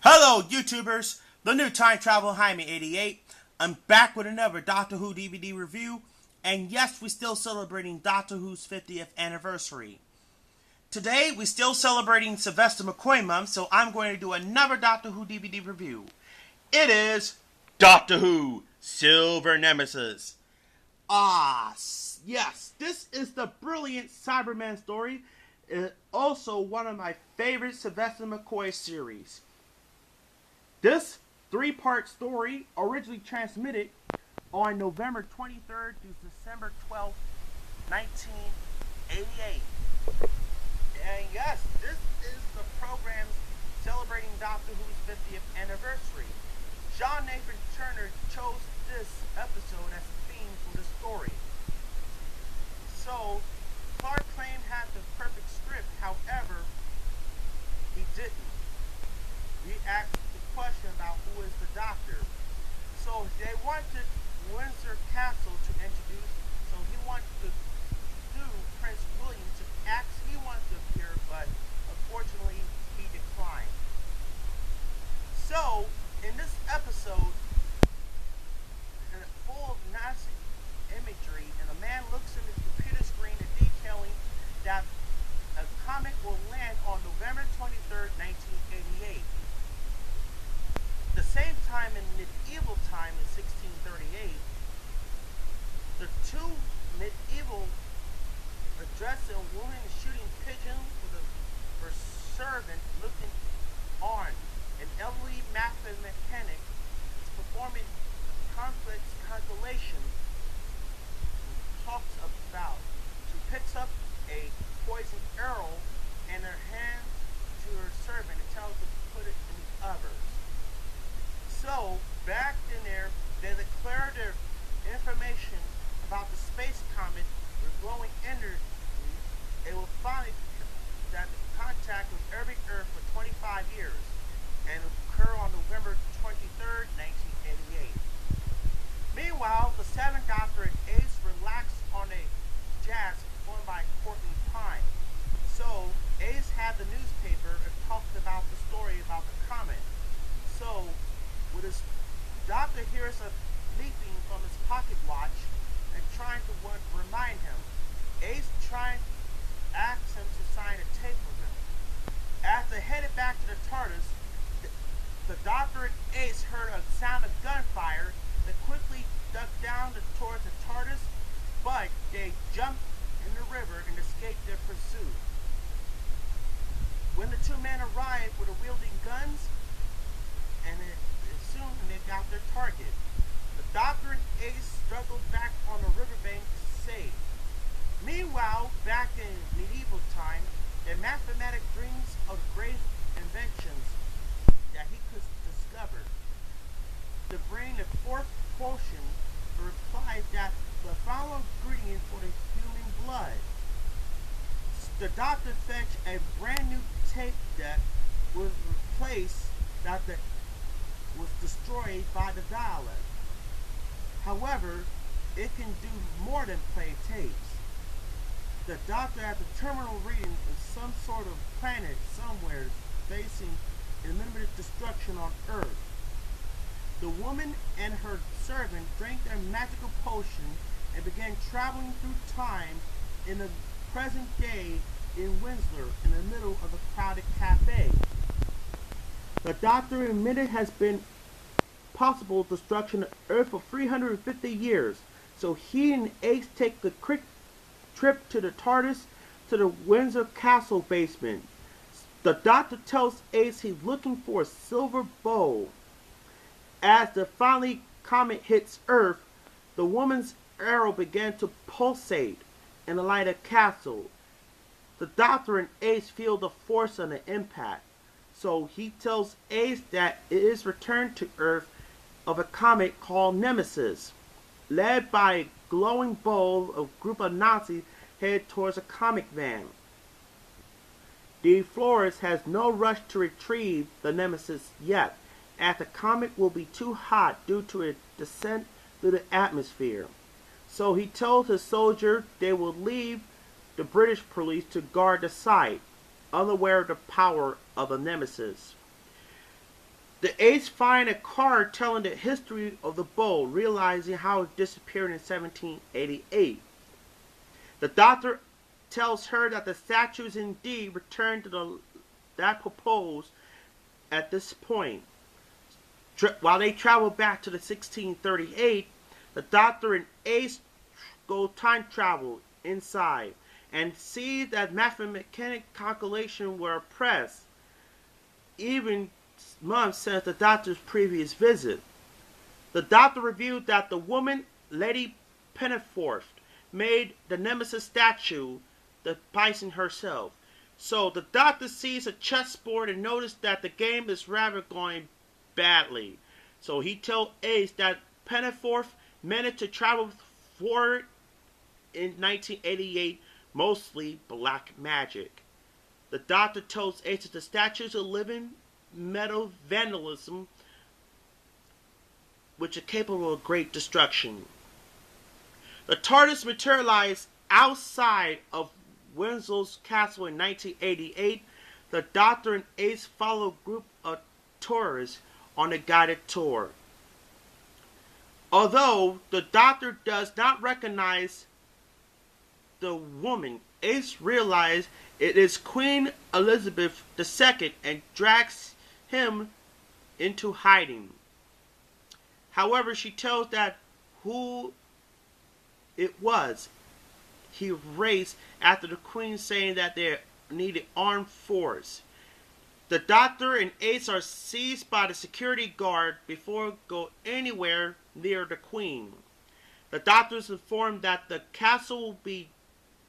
Hello, YouTubers! The new Time Travel Jaime 88. I'm back with another Doctor Who DVD review, and yes, we're still celebrating Doctor Who's 50th anniversary. Today, we're still celebrating Sylvester McCoy month, so I'm going to do another Doctor Who DVD review. It is Doctor Who Sliver Nemesis. Yes, this is the brilliant Cyberman story. It's also one of my favorite Sylvester McCoy series. This three-part story originally transmitted on November 23rd to December 12th, 1988. And yes, this is the program celebrating Doctor Who's 50th anniversary. John Nathan Turner chose this episode as a theme for the story. So, Clark claimed had the perfect script, however, he didn't. We asked the question about who is the Doctor. So they wanted Windsor Castle to introduce, so he wanted to do Prince William to ask, he wanted to appear, but unfortunately he declined. So, in this episode, full of Nazi imagery, and a man looks in his computer screen and detailing that a comet will land on November 23rd, 1988. The same time in medieval time in 1638, the two medieval addressed a woman shooting pigeons with her servant looking on. An elderly mathematician is performing complex calculation talks about. She picks up a poisoned arrow in her hand to her servant and tells her to put it in the oven. So, back in there, they declare their information about the space comet with glowing energy. It will find that the contact with every Earth for 25 years and occur on November 23rd, 1988. Meanwhile, the Seventh Doctor and Ace relax on a jazz performed by Courtney Pine. So, Ace had the newspaper and talked about the story about the comet. So, with his doctor hears a leaping from his pocket watch and trying to remind him. Ace asks him to sign a tape with him. As they headed back to the TARDIS, the doctor and Ace heard a sound of gunfire. They quickly ducked down towards the TARDIS, but they jumped in the river and escaped their pursuit. When the two men arrived with wielding guns, and soon they got their target. The Doctor and Ace struggled back on the riverbank to save. Meanwhile, back in medieval time, the mathematic dreams of great inventions that he could discover. To bring the fourth quotient replies that the following ingredient for the human blood. The Doctor fetched a brand new tape deck was replaced that was destroyed by the Dalek. However, it can do more than play tapes. The Doctor at the terminal reading of some sort of planet somewhere facing imminent destruction on Earth. The woman and her servant drank their magical potion and began traveling through time in the present day in Windsor in the middle of a crowded cafe. The Doctor admitted has been possible destruction of Earth for 350 years, so he and Ace take the quick trip to the TARDIS to the Windsor Castle basement. The Doctor tells Ace he's looking for a silver bowl. As the finally comet hits Earth, the woman's arrow began to pulsate in the light of the castle. The Doctor and Ace feel the force of the impact. So he tells Ace that it is returned to Earth of a comet called Nemesis, led by a glowing bowl of group of Nazis headed towards a comic van. De Flores has no rush to retrieve the Nemesis yet, as the comet will be too hot due to its descent through the atmosphere. So he tells his soldier they will leave the British police to guard the site, unaware of the power of the Nemesis. The aides find a card telling the history of the bowl, realizing how it disappeared in 1788. The doctor tells her that the statue is indeed returned to that proposed at this point. While they travel back to the 1638, the doctor and Ace go time travel inside and see that mathematical calculations were oppressed even months since the doctor's previous visit. The doctor revealed that the woman, Lady Pennyforth, made the Nemesis statue, the bison herself. So the doctor sees a chessboard and notices that the game is rather going badly. So he tells Ace that Pennyforth managed to travel forward in 1988, mostly black magic. The doctor tells Ace that the statues are living metal vandalism, which are capable of great destruction. The TARDIS materialized outside of Windsor's castle in 1988. The Doctor and Ace follow a group of tourists on a guided tour. Although the Doctor does not recognize the woman, Ace realizes it is Queen Elizabeth II and drags him into hiding. However, she tells that who it was he raced after the Queen, saying that they needed armed force. The Doctor and Ace are seized by the security guard before go anywhere near the Queen. The Doctor is informed that the castle will be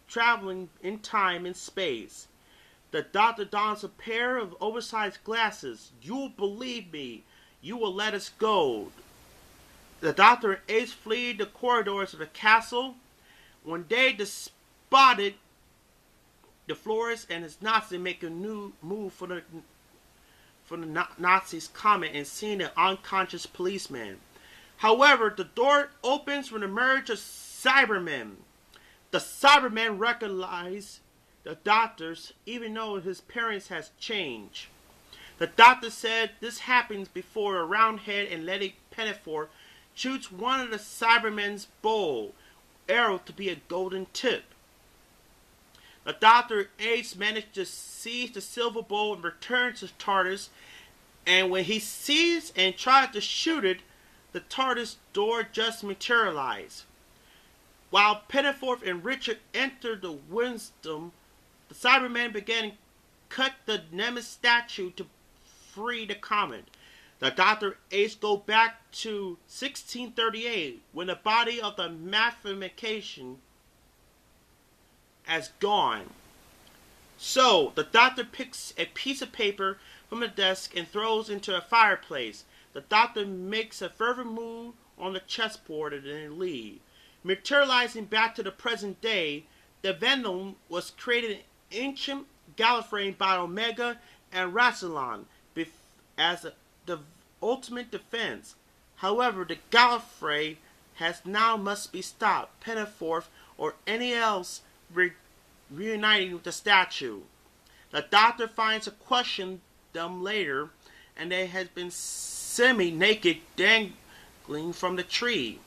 traveling in time and space. The Doctor dons a pair of oversized glasses. "You'll believe me. You will let us go." The Doctor and Ace flee the corridors of the castle. When they spotted the Flores and his Nazi make a new move for the Nazis' comment and seeing an unconscious policeman. However, the door opens when the emerge of Cybermen. The Cybermen recognize the Doctor's, even though his appearance has changed. The Doctor said this happens before a Roundhead and Lady Pennyforth shoots one of the Cybermen's bow arrow to be a golden tip. The Doctor and Ace manage to seize the silver bowl and return to TARDIS, and when he sees and tries to shoot it, the TARDIS door just materializes. While Pennyforth and Richard enter the Wisdom, the Cybermen began to cut the Nemesis statue to free the comet. The Doctor and Ace go back to 1638 when the body of the mathematician has gone. So the Doctor picks a piece of paper from the desk and throws into a fireplace. The Doctor makes a further move on the chessboard and then leaves. Materializing back to the present day, the Venom was created in ancient Gallifrey by Omega and Rassilon as the ultimate defense. However, the Gallifrey has now must be stopped, Pennyforth or any else reuniting with the statue. The Doctor finds to question them later, and they has been semi-naked dangling from the tree.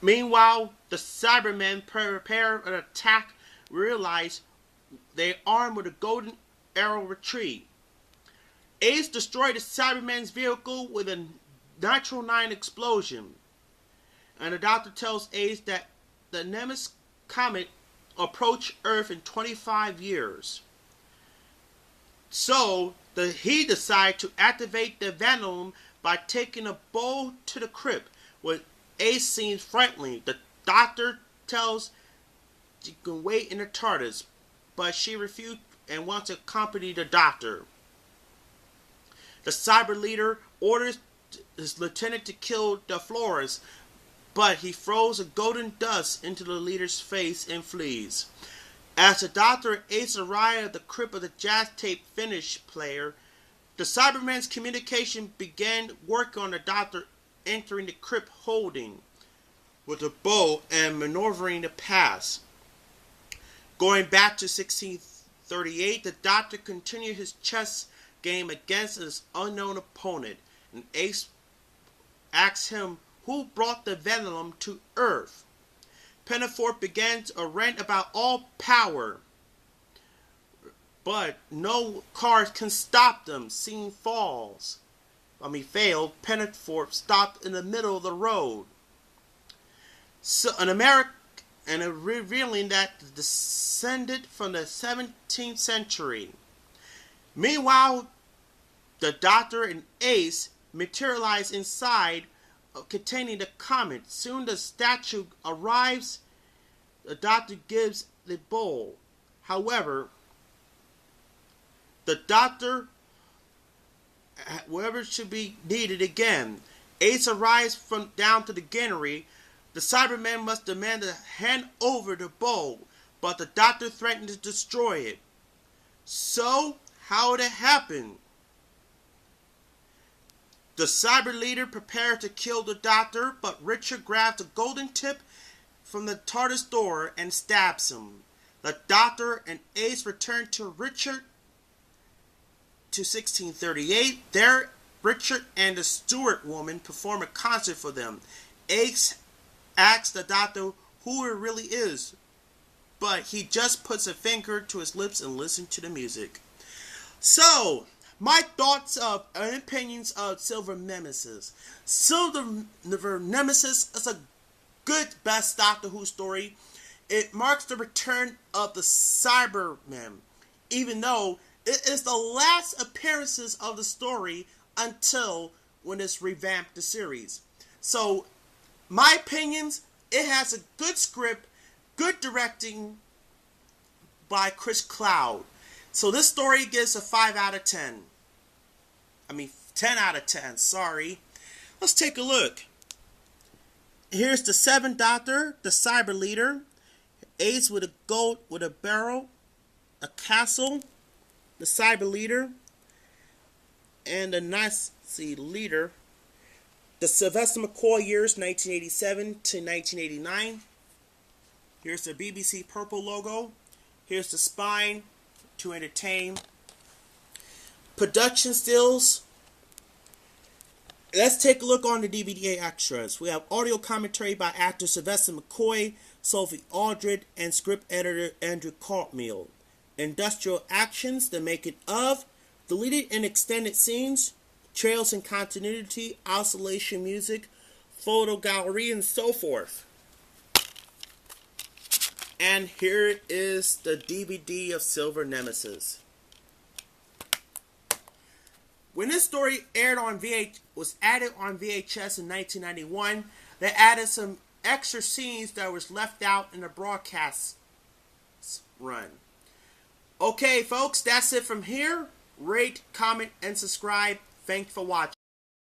Meanwhile, the Cybermen prepare an attack, realize they armed with a golden arrow retreat. Ace destroyed the Cybermen's vehicle with a Nitro 9 explosion. And the Doctor tells Ace that the Nemesis comet approach Earth in 25 years. So he decides to activate the Venom by taking a bow to the crypt, where Ace seems friendly. The Doctor tells she can wait in the TARDIS, but she refuses and wants to accompany the Doctor. The Cyber leader orders his lieutenant to kill the Flores, but he throws a golden dust into the leader's face and flees. As the Doctor and Ace arrive at the crypt of the jazz tape finish player, the Cybermen's communication began work on the Doctor entering the crypt holding with a bow and maneuvering the pass. Going back to 1638, the Doctor continued his chess game against his unknown opponent, and Ace asks him who brought the venom to Earth. Pennyforth begins a rant about all power, but no cars can stop them. Scene fails. Pennyforth stopped in the middle of the road. So revealing that descended from the 17th century. Meanwhile, the Doctor and Ace materialize inside, containing the comet. Soon the statue arrives. The Doctor gives the bowl. However, the Doctor, wherever should be needed again. Ace arrives from down to the Gunnery. The Cybermen must demand to hand over the bowl, but the Doctor threatens to destroy it. So, how would it happen? The Cyber leader prepared to kill the Doctor, but Richard grabs a golden tip from the TARDIS door and stabs him. The Doctor and Ace return to Richard to 1638. There, Richard and the Stewart woman perform a concert for them. Ace asks the Doctor who it really is, but he just puts a finger to his lips and listens to the music. So, my thoughts of and opinions of Sliver Nemesis. Sliver Nemesis is a good best Doctor Who story. It marks the return of the Cybermen, even though it is the last appearances of the story until when it's revamped the series. So, my opinions, it has a good script, good directing by Chris Cloud. So this story gets a 5 out of 10. 10 out of 10, sorry. Let's take a look. Here's the 7th Doctor, the Cyber Leader. Ace with a goat with a barrel, a castle, the Cyber Leader, and the Nazi Leader. The Sylvester McCoy years 1987 to 1989. Here's the BBC purple logo. Here's the spine to entertain. Production stills. Let's take a look on the DVD extras. We have audio commentary by actor Sylvester McCoy, Sophie Aldred, and script editor Andrew Cartmill. Industrial actions, the making of, deleted and extended scenes, trails and continuity, isolation music, photo gallery, and so forth. And here is the DVD of Sliver Nemesis. When this story was added on VHS in 1991, they added some extra scenes that was left out in the broadcast run. Okay, folks, that's it from here. Rate, comment, and subscribe. Thanks for watching.